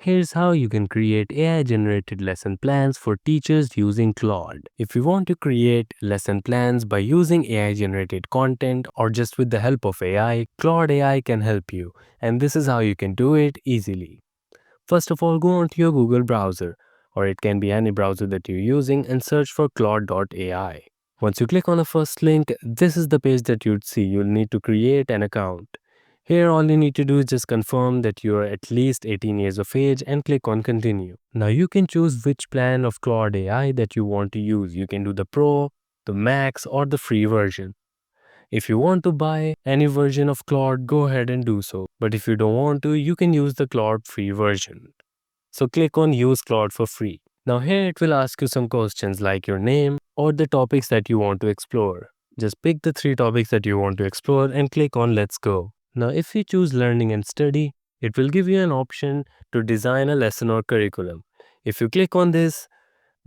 Here's how you can create AI-generated lesson plans for teachers using Claude. If you want to create lesson plans by using AI-generated content or just with the help of AI, Claude AI can help you. And this is how you can do it easily. First of all, go onto your Google browser, or it can be any browser that you're using, and search for Claude.ai. Once you click on the first link, this is the page that you'd see. You'll need to create an account. Here, all you need to do is just confirm that you are at least 18 years of age and click on continue. Now you can choose which plan of Claude AI that you want to use. You can do the Pro, the Max, or the free version. If you want to buy any version of Claude, go ahead and do so. But if you don't want to, you can use the Claude free version. So click on use Claude for free. Now here it will ask you some questions like your name or the topics that you want to explore. Just pick the 3 topics that you want to explore and click on let's go. Now if you choose learning and study, it will give you an option to design a lesson or curriculum. If you click on this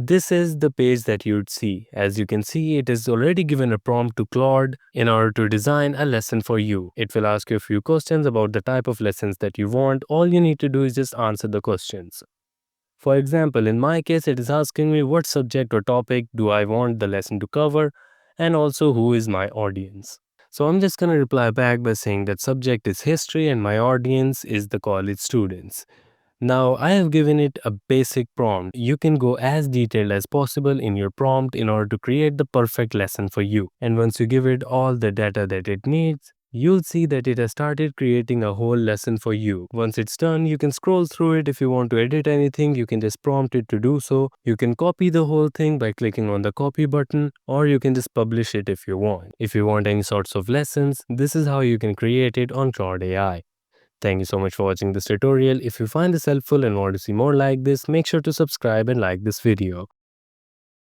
is the page that you'd see. As you can see, it is already given a prompt to Claude in order to design a lesson for you. It will ask you a few questions about the type of lessons that you want. All you need to do is just answer the questions. For example, in my case, it is asking me what subject or topic do I want the lesson to cover, and also who is my audience. So I'm just going to reply back by saying that subject is history and my audience is the college students. Now, I have given it a basic prompt. You can go as detailed as possible in your prompt in order to create the perfect lesson for you. And once you give it all the data that it needs, you'll see that it has started creating a whole lesson for you. Once it's done, you can scroll through it. If you want to edit anything, you can just prompt it to do so. You can copy the whole thing by clicking on the copy button, or you can just publish it if you want. If you want any sorts of lessons, this is how you can create it on Claude AI. Thank you so much for watching this tutorial. If you find this helpful and want to see more like this, make sure to subscribe and like this video.